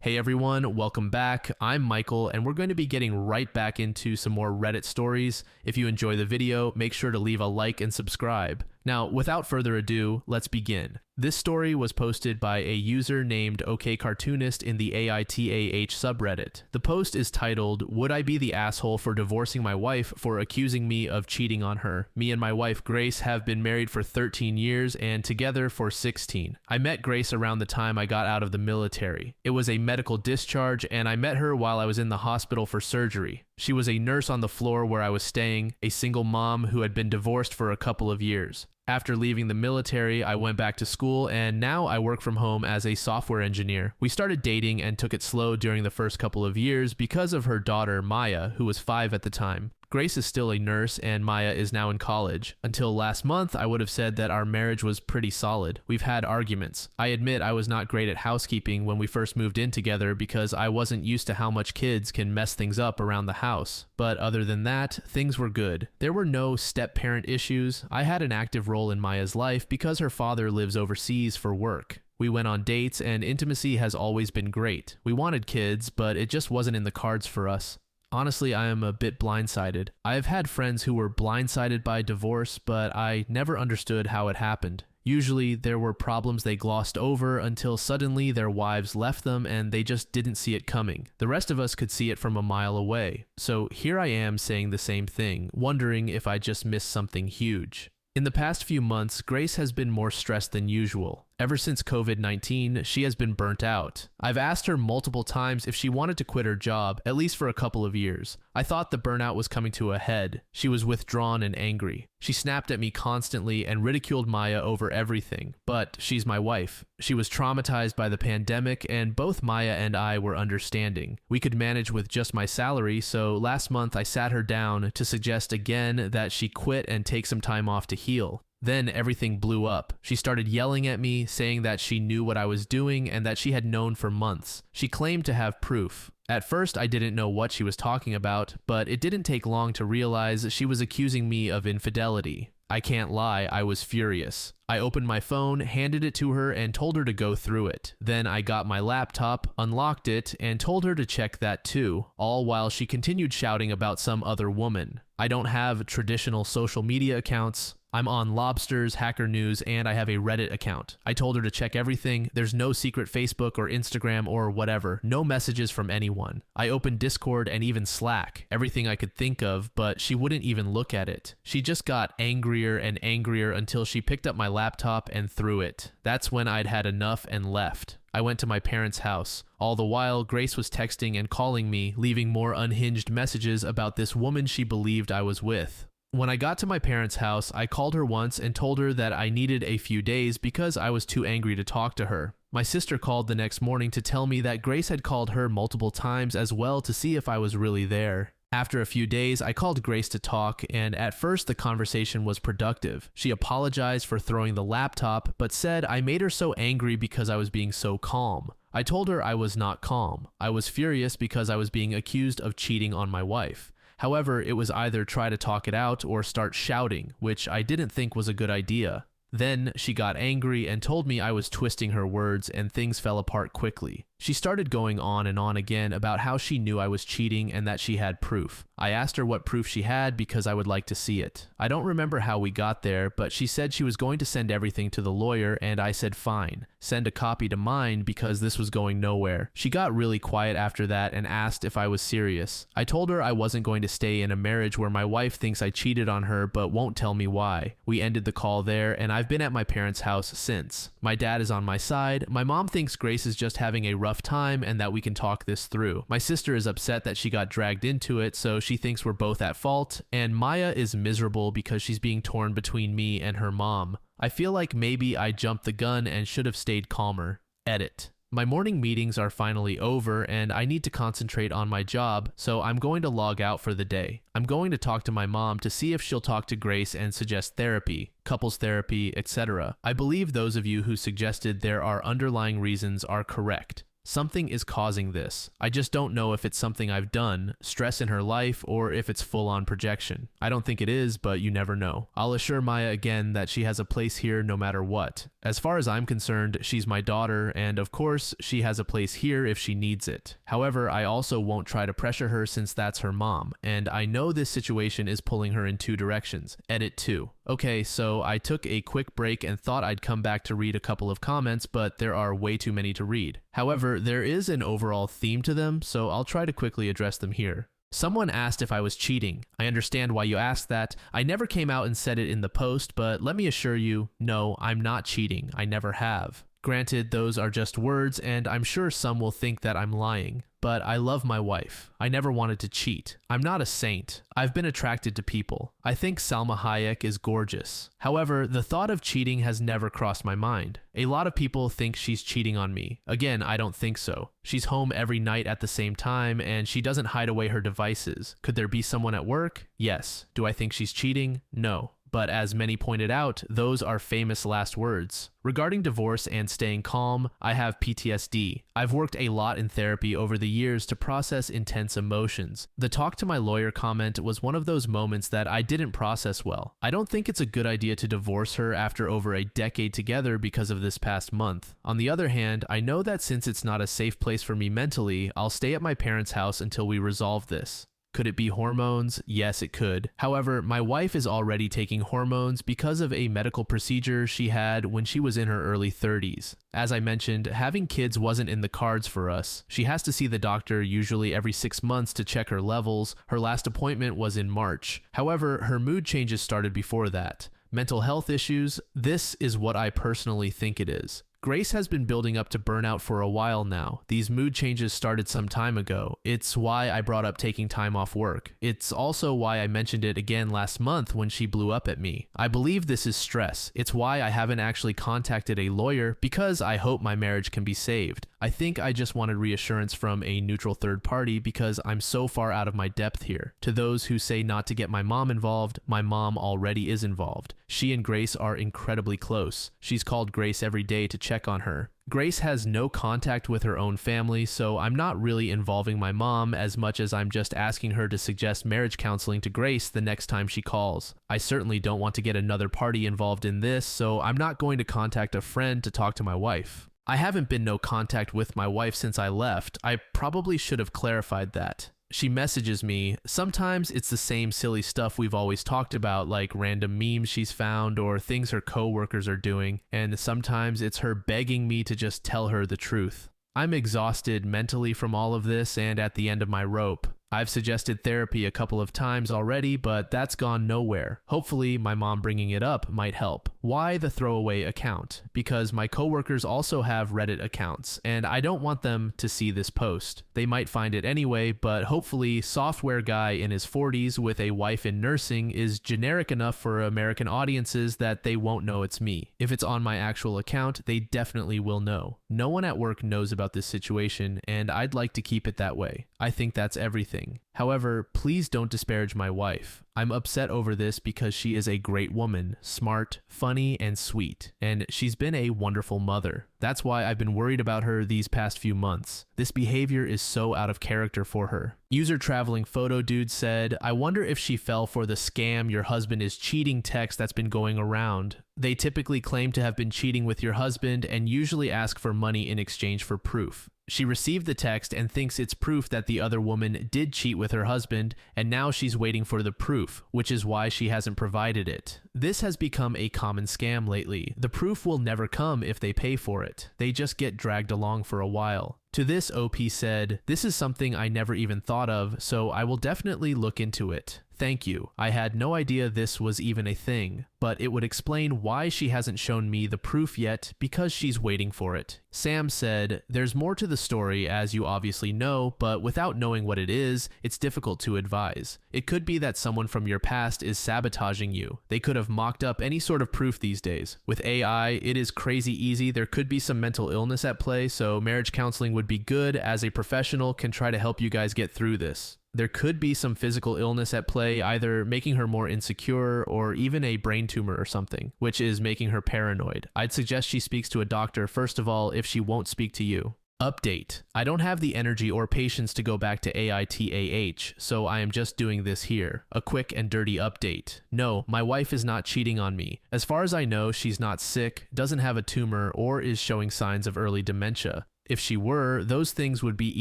Hey everyone, welcome back. I'm Michael, and we're going to be getting right back into some more Reddit stories. If you enjoy the video, make sure to leave a like and subscribe. Now, without further ado, let's begin. This story was posted by a user named OKCartoonist in the AITAH subreddit. The post is titled, "Would I be the asshole for divorcing my wife for accusing me of cheating on her? Me and my wife Grace have been married for 13 years and together for 16. I met Grace around the time I got out of the military. It was a medical discharge, and I met her while I was in the hospital for surgery. She was a nurse on the floor where I was staying, a single mom who had been divorced for a couple of years. After leaving the military, I went back to school, and now I work from home as a software engineer. We started dating and took it slow during the first couple of years because of her daughter, Maya, who was 5 at the time. Grace is still a nurse, and Maya is now in college. Until last month, I would have said that our marriage was pretty solid. We've had arguments. I admit I was not great at housekeeping when we first moved in together because I wasn't used to how much kids can mess things up around the house. But other than that, things were good. There were no step-parent issues. I had an active role in Maya's life because her father lives overseas for work. We went on dates, and intimacy has always been great. We wanted kids, but it just wasn't in the cards for us. Honestly, I am a bit blindsided. I have had friends who were blindsided by divorce, but I never understood how it happened. Usually, there were problems they glossed over until suddenly their wives left them and they just didn't see it coming. The rest of us could see it from a mile away. So here I am saying the same thing, wondering if I just missed something huge. In the past few months, Grace has been more stressed than usual. Ever since COVID-19, she has been burnt out. I've asked her multiple times if she wanted to quit her job, at least for a couple of years. I thought the burnout was coming to a head. She was withdrawn and angry. She snapped at me constantly and ridiculed Maya over everything. But she's my wife. She was traumatized by the pandemic, and both Maya and I were understanding. We could manage with just my salary, so last month I sat her down to suggest again that she quit and take some time off to heal. Then everything blew up. She started yelling at me, saying that she knew what I was doing and that she had known for months. She claimed to have proof. At first, I didn't know what she was talking about, but it didn't take long to realize she was accusing me of infidelity. I can't lie, I was furious. I opened my phone, handed it to her, and told her to go through it. Then I got my laptop, unlocked it, and told her to check that too, all while she continued shouting about some other woman. I don't have traditional social media accounts. I'm on Lobsters, Hacker News, and I have a Reddit account. I told her to check everything. There's no secret Facebook or Instagram or whatever. No messages from anyone. I opened Discord and even Slack. Everything I could think of, but she wouldn't even look at it. She just got angrier and angrier until she picked up my laptop and threw it. That's when I'd had enough and left. I went to my parents' house. All the while, Grace was texting and calling me, leaving more unhinged messages about this woman she believed I was with. When I got to my parents' house, I called her once and told her that I needed a few days because I was too angry to talk to her. My sister called the next morning to tell me that Grace had called her multiple times as well to see if I was really there. After a few days, I called Grace to talk, and at first the conversation was productive. She apologized for throwing the laptop, but said I made her so angry because I was being so calm. I told her I was not calm. I was furious because I was being accused of cheating on my wife. However, it was either try to talk it out or start shouting, which I didn't think was a good idea. Then she got angry and told me I was twisting her words, and things fell apart quickly. She started going on and on again about how she knew I was cheating and that she had proof. I asked her what proof she had because I would like to see it. I don't remember how we got there, but she said she was going to send everything to the lawyer, and I said fine. Send a copy to mine because this was going nowhere. She got really quiet after that and asked if I was serious. I told her I wasn't going to stay in a marriage where my wife thinks I cheated on her but won't tell me why. We ended the call there, and I've been at my parents' house since. My dad is on my side. My mom thinks Grace is just having a rough time and that we can talk this through. My sister is upset that she got dragged into it, so she thinks we're both at fault, and Maya is miserable because she's being torn between me and her mom. I feel like maybe I jumped the gun and should have stayed calmer. Edit. My morning meetings are finally over and I need to concentrate on my job, so I'm going to log out for the day. I'm going to talk to my mom to see if she'll talk to Grace and suggest therapy, couples therapy, etc. I believe those of you who suggested there are underlying reasons are correct. Something is causing this. I just don't know if it's something I've done, stress in her life, or if it's full-on projection. I don't think it is, but you never know. I'll assure Maya again that she has a place here no matter what. As far as I'm concerned, she's my daughter, and of course, she has a place here if she needs it. However, I also won't try to pressure her since that's her mom, and I know this situation is pulling her in two directions. Edit 2. Okay, so I took a quick break and thought I'd come back to read a couple of comments, but there are way too many to read. However, there is an overall theme to them, so I'll try to quickly address them here. Someone asked if I was cheating. I understand why you asked that. I never came out and said it in the post, but let me assure you, no, I'm not cheating. I never have. Granted, those are just words, and I'm sure some will think that I'm lying. But I love my wife. I never wanted to cheat. I'm not a saint. I've been attracted to people. I think Salma Hayek is gorgeous. However, the thought of cheating has never crossed my mind. A lot of people think she's cheating on me. Again, I don't think so. She's home every night at the same time, and she doesn't hide away her devices. Could there be someone at work? Yes. Do I think she's cheating? No. But as many pointed out, those are famous last words. Regarding divorce and staying calm, I have PTSD. I've worked a lot in therapy over the years to process intense emotions. The talk to my lawyer comment was one of those moments that I didn't process well. I don't think it's a good idea to divorce her after over a decade together because of this past month. On the other hand, I know that since it's not a safe place for me mentally, I'll stay at my parents' house until we resolve this. Could it be hormones? Yes, it could. However, my wife is already taking hormones because of a medical procedure she had when she was in her early 30s. As I mentioned, having kids wasn't in the cards for us. She has to see the doctor usually every 6 months to check her levels. Her last appointment was in March. However, her mood changes started before that. Mental health issues, this is what I personally think it is. Grace has been building up to burnout for a while now. These mood changes started some time ago. It's why I brought up taking time off work. It's also why I mentioned it again last month when she blew up at me. I believe this is stress. It's why I haven't actually contacted a lawyer because I hope my marriage can be saved. I think I just wanted reassurance from a neutral third party because I'm so far out of my depth here. To those who say not to get my mom involved, my mom already is involved. She and Grace are incredibly close. She's called Grace every day to check on her. Grace has no contact with her own family, so I'm not really involving my mom as much as I'm just asking her to suggest marriage counseling to Grace the next time she calls. I certainly don't want to get another party involved in this, so I'm not going to contact a friend to talk to my wife. I haven't been no contact with my wife since I left. I probably should have clarified that. She messages me. Sometimes it's the same silly stuff we've always talked about, like random memes she's found or things her coworkers are doing, and sometimes it's her begging me to just tell her the truth. I'm exhausted mentally from all of this and at the end of my rope. I've suggested therapy a couple of times already, but that's gone nowhere. Hopefully, my mom bringing it up might help. Why the throwaway account? Because my coworkers also have Reddit accounts, and I don't want them to see this post. They might find it anyway, but hopefully, software guy in his 40s with a wife in nursing is generic enough for American audiences that they won't know it's me. If it's on my actual account, they definitely will know. No one at work knows about this situation, and I'd like to keep it that way. I think that's everything. However, please don't disparage my wife. I'm upset over this because she is a great woman, smart, funny, and sweet, and she's been a wonderful mother. That's why I've been worried about her these past few months. This behavior is so out of character for her. User Traveling Photo Dude said, I wonder if she fell for the scam your husband is cheating text that's been going around. They typically claim to have been cheating with your husband and usually ask for money in exchange for proof. She received the text and thinks it's proof that the other woman did cheat with her husband, and now she's waiting for the proof, which is why she hasn't provided it. This has become a common scam lately. The proof will never come if they pay for it. They just get dragged along for a while. To this, OP said, this is something I never even thought of, so I will definitely look into it. Thank you. I had no idea this was even a thing, but it would explain why she hasn't shown me the proof yet because she's waiting for it. Sam said, there's more to the story as you obviously know, but without knowing what it is, it's difficult to advise. It could be that someone from your past is sabotaging you. They could have mocked up any sort of proof these days. With AI, it is crazy easy. There could be some mental illness at play, so marriage counseling would be good as a professional can try to help you guys get through this. There could be some physical illness at play, either making her more insecure or even a brain tumor or something, which is making her paranoid. I'd suggest she speaks to a doctor first of all if she won't speak to you. Update. I don't have the energy or patience to go back to AITAH, so I am just doing this here. A quick and dirty update. No, my wife is not cheating on me. As far as I know, she's not sick, doesn't have a tumor, or is showing signs of early dementia. If she were, those things would be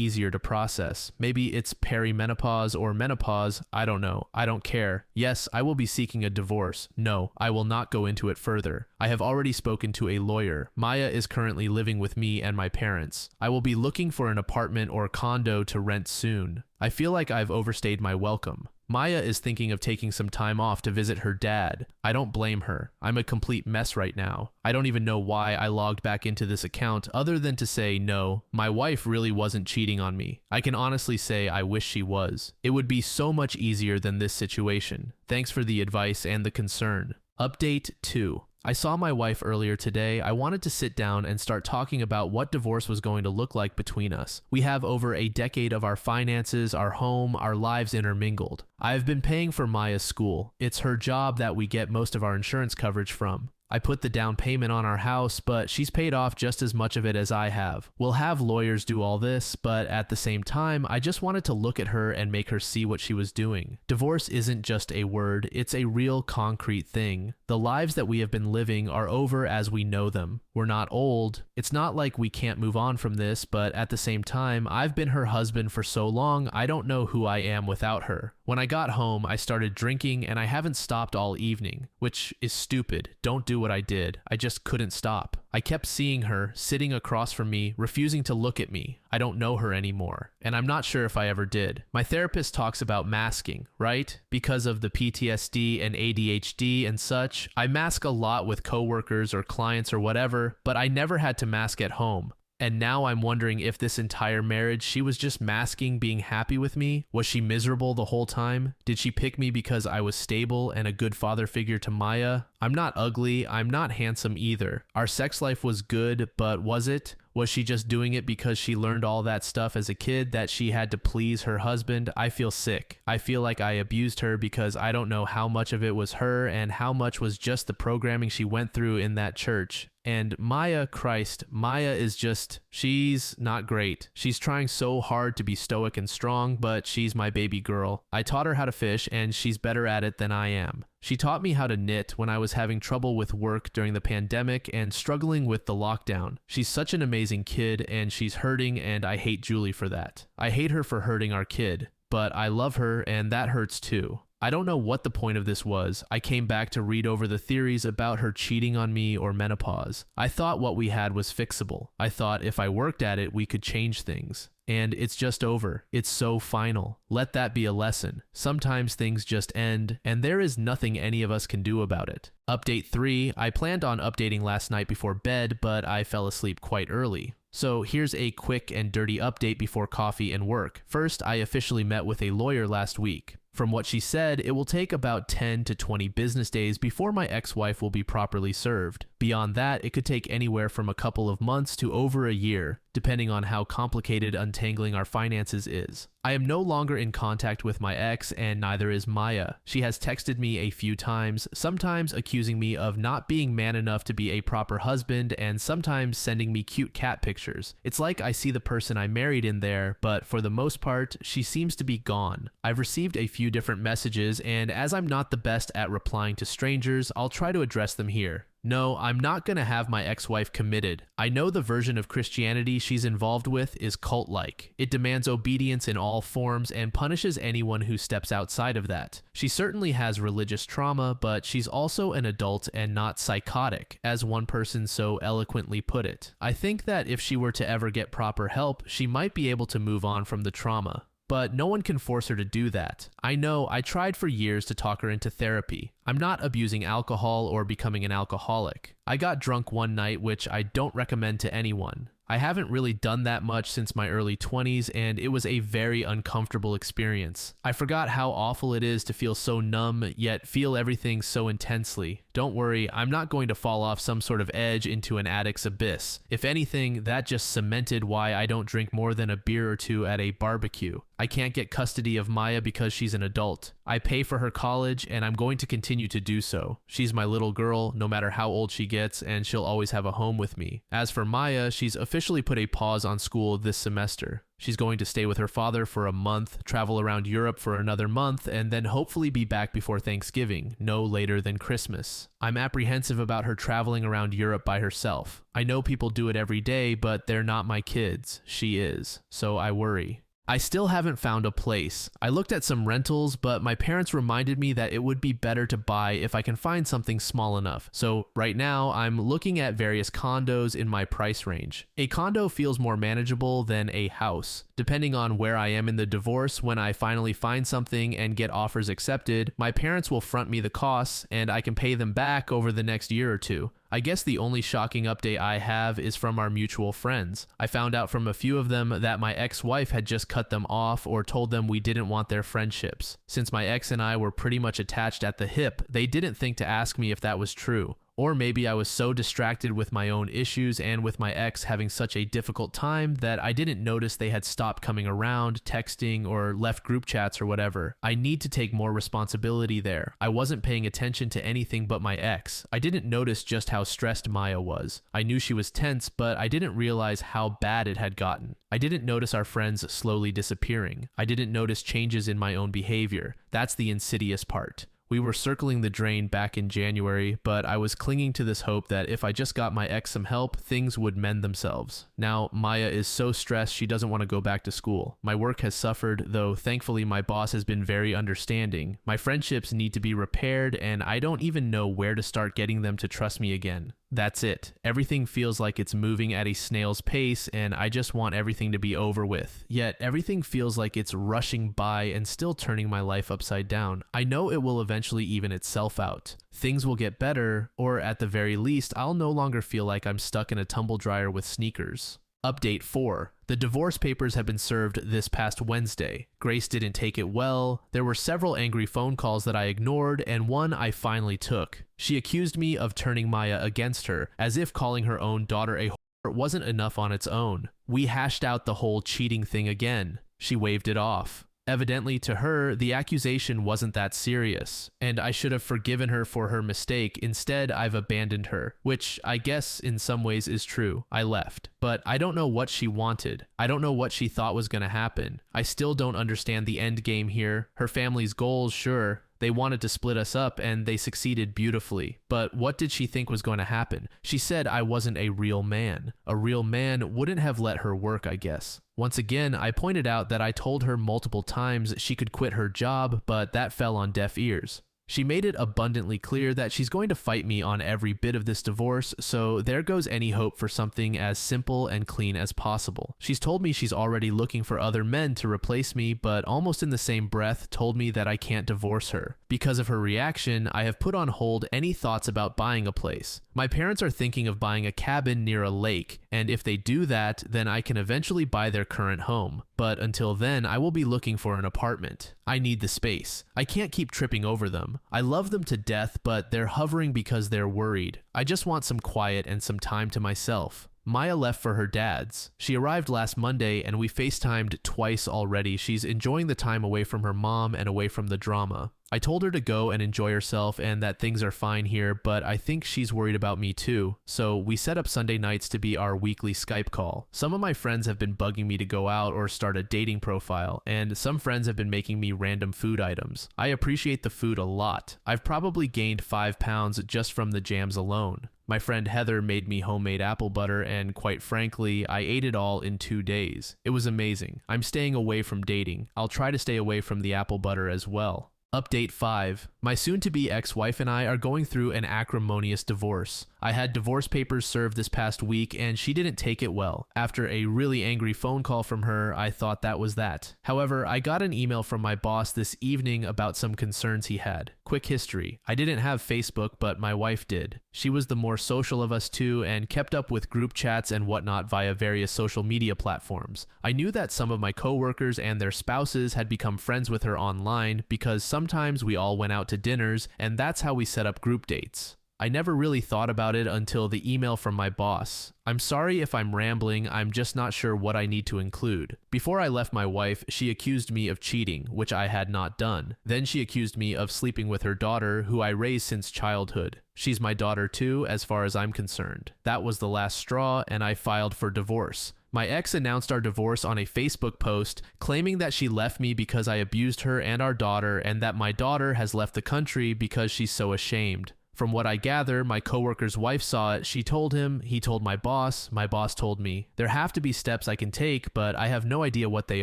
easier to process. Maybe it's perimenopause or menopause, I don't know. I don't care. Yes, I will be seeking a divorce. No, I will not go into it further. I have already spoken to a lawyer. Maya is currently living with me and my parents. I will be looking for an apartment or condo to rent soon. I feel like I've overstayed my welcome. Maya is thinking of taking some time off to visit her dad. I don't blame her. I'm a complete mess right now. I don't even know why I logged back into this account other than to say no, my wife really wasn't cheating on me. I can honestly say I wish she was. It would be so much easier than this situation. Thanks for the advice and the concern. Update 2. I saw my wife earlier today. I wanted to sit down and start talking about what divorce was going to look like between us. We have over a decade of our finances, our home, our lives intermingled. I have been paying for Maya's school. It's her job that we get most of our insurance coverage from. I put the down payment on our house, but she's paid off just as much of it as I have. We'll have lawyers do all this, but at the same time, I just wanted to look at her and make her see what she was doing. Divorce isn't just a word, it's a real concrete thing. The lives that we have been living are over as we know them. We're not old. It's not like we can't move on from this, but at the same time, I've been her husband for so long, I don't know who I am without her. When I got home, I started drinking and I haven't stopped all evening, which is stupid. Don't do what I did. I just couldn't stop. I kept seeing her, sitting across from me, refusing to look at me. I don't know her anymore, and I'm not sure if I ever did. My therapist talks about masking, right? Because of the PTSD and ADHD and such, I mask a lot with coworkers or clients or whatever, but I never had to mask at home. And now I'm wondering if this entire marriage she was just masking being happy with me. Was she miserable the whole time? Did she pick me because I was stable and a good father figure to Maya? I'm not ugly, I'm not handsome either. Our sex life was good, but was it? Was she just doing it because she learned all that stuff as a kid that she had to please her husband? I feel sick. I feel like I abused her because I don't know how much of it was her and how much was just the programming she went through in that church. And Maya is just, she's not great. She's trying so hard to be stoic and strong, but she's my baby girl. I taught her how to fish and she's better at it than I am. She taught me how to knit when I was having trouble with work during the pandemic and struggling with the lockdown. She's such an amazing kid and she's hurting, and I hate Julie for that. I hate her for hurting our kid, but I love her and that hurts too. I don't know what the point of this was. I came back to read over the theories about her cheating on me or menopause. I thought what we had was fixable. I thought if I worked at it, we could change things. And it's just over. It's so final. Let that be a lesson. Sometimes things just end, and there is nothing any of us can do about it. Update 3. I planned on updating last night before bed, but I fell asleep quite early. So here's a quick and dirty update before coffee and work. First, I officially met with a lawyer last week. From what she said, it will take about 10 to 20 business days before my ex-wife will be properly served. Beyond that, it could take anywhere from a couple of months to over a year, depending on how complicated untangling our finances is. I am no longer in contact with my ex, and neither is Maya. She has texted me a few times, sometimes accusing me of not being man enough to be a proper husband, and sometimes sending me cute cat pictures. It's like I see the person I married in there, but for the most part, she seems to be gone. I've received a few different messages, and as I'm not the best at replying to strangers, I'll try to address them here. No, I'm not going to have my ex-wife committed. I know the version of Christianity she's involved with is cult-like. It demands obedience in all forms and punishes anyone who steps outside of that. She certainly has religious trauma, but she's also an adult and not psychotic, as one person so eloquently put it. I think that if she were to ever get proper help, she might be able to move on from the trauma. But no one can force her to do that. I know I tried for years to talk her into therapy. I'm not abusing alcohol or becoming an alcoholic. I got drunk one night, which I don't recommend to anyone. I haven't really done that much since my early 20s, and it was a very uncomfortable experience. I forgot how awful it is to feel so numb, yet feel everything so intensely. Don't worry, I'm not going to fall off some sort of edge into an addict's abyss. If anything, that just cemented why I don't drink more than a beer or two at a barbecue. I can't get custody of Maya because she's an adult. I pay for her college, and I'm going to continue to do so. She's my little girl, no matter how old she gets, and she'll always have a home with me. As for Maya, she's officially put a pause on school this semester. She's going to stay with her father for a month, travel around Europe for another month, and then hopefully be back before Thanksgiving, no later than Christmas. I'm apprehensive about her traveling around Europe by herself. I know people do it every day, but they're not my kids. She is. So I worry. I still haven't found a place. I looked at some rentals, but my parents reminded me that it would be better to buy if I can find something small enough. So right now, I'm looking at various condos in my price range. A condo feels more manageable than a house. Depending on where I am in the divorce, when I finally find something and get offers accepted, my parents will front me the costs and I can pay them back over the next year or two. I guess the only shocking update I have is from our mutual friends. I found out from a few of them that my ex-wife had just cut them off or told them we didn't want their friendships. Since my ex and I were pretty much attached at the hip, they didn't think to ask me if that was true. Or maybe I was so distracted with my own issues and with my ex having such a difficult time that I didn't notice they had stopped coming around, texting, or left group chats or whatever. I need to take more responsibility there. I wasn't paying attention to anything but my ex. I didn't notice just how stressed Maya was. I knew she was tense, but I didn't realize how bad it had gotten. I didn't notice our friends slowly disappearing. I didn't notice changes in my own behavior. That's the insidious part. We were circling the drain back in January, but I was clinging to this hope that if I just got my ex some help, things would mend themselves. Now, Maya is so stressed she doesn't want to go back to school. My work has suffered, though thankfully my boss has been very understanding. My friendships need to be repaired, and I don't even know where to start getting them to trust me again. That's it. Everything feels like it's moving at a snail's pace, and I just want everything to be over with. Yet everything feels like it's rushing by and still turning my life upside down. I know it will eventually even itself out. Things will get better, or at the very least, I'll no longer feel like I'm stuck in a tumble dryer with sneakers. Update 4. The divorce papers have been served this past Wednesday. Grace didn't take it well. There were several angry phone calls that I ignored, and one I finally took. She accused me of turning Maya against her, as if calling her own daughter a whore wasn't enough on its own. We hashed out the whole cheating thing again. She waved it off. Evidently, to her, the accusation wasn't that serious, and I should have forgiven her for her mistake. Instead, I've abandoned her, which I guess in some ways is true. I left. But I don't know what she wanted. I don't know what she thought was going to happen. I still don't understand the end game here. Her family's goals, sure. They wanted to split us up, and they succeeded beautifully. But what did she think was going to happen? She said I wasn't a real man. A real man wouldn't have let her work, I guess. Once again, I pointed out that I told her multiple times she could quit her job, but that fell on deaf ears. She made it abundantly clear that she's going to fight me on every bit of this divorce, so there goes any hope for something as simple and clean as possible. She's told me she's already looking for other men to replace me, but almost in the same breath told me that I can't divorce her. Because of her reaction, I have put on hold any thoughts about buying a place. My parents are thinking of buying a cabin near a lake, and if they do that, then I can eventually buy their current home. But until then, I will be looking for an apartment. I need the space. I can't keep tripping over them. I love them to death, but they're hovering because they're worried. I just want some quiet and some time to myself. Maya left for her dad's. She arrived last Monday and we FaceTimed twice already. She's enjoying the time away from her mom and away from the drama. I told her to go and enjoy herself and that things are fine here, but I think she's worried about me too. So we set up Sunday nights to be our weekly Skype call. Some of my friends have been bugging me to go out or start a dating profile, and some friends have been making me random food items. I appreciate the food a lot. I've probably gained 5 pounds just from the jams alone. My friend Heather made me homemade apple butter, and quite frankly, I ate it all in 2 days. It was amazing. I'm staying away from dating. I'll try to stay away from the apple butter as well. Update 5. My soon-to-be ex-wife and I are going through an acrimonious divorce. I had divorce papers served this past week and she didn't take it well. After a really angry phone call from her, I thought that was that. However, I got an email from my boss this evening about some concerns he had. Quick history. I didn't have Facebook, but my wife did. She was the more social of us two and kept up with group chats and whatnot via various social media platforms. I knew that some of my coworkers and their spouses had become friends with her online because sometimes we all went out to dinners, and that's how we set up group dates. I never really thought about it until the email from my boss. I'm sorry if I'm rambling, I'm just not sure what I need to include. Before I left my wife, she accused me of cheating, which I had not done. Then she accused me of sleeping with her daughter, who I raised since childhood. She's my daughter too, as far as I'm concerned. That was the last straw, and I filed for divorce. My ex announced our divorce on a Facebook post, claiming that she left me because I abused her and our daughter, and that my daughter has left the country because she's so ashamed. From what I gather, my coworker's wife saw it, she told him, he told my boss told me. There have to be steps I can take, but I have no idea what they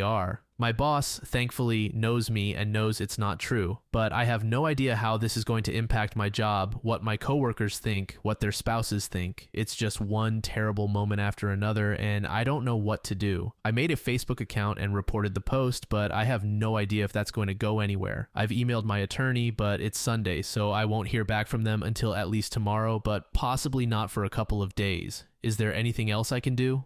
are. My boss, thankfully, knows me and knows it's not true, but I have no idea how this is going to impact my job, what my coworkers think, what their spouses think. It's just one terrible moment after another, and I don't know what to do. I made a Facebook account and reported the post, but I have no idea if that's going to go anywhere. I've emailed my attorney, but it's Sunday, so I won't hear back from them until at least tomorrow, but possibly not for a couple of days. Is there anything else I can do?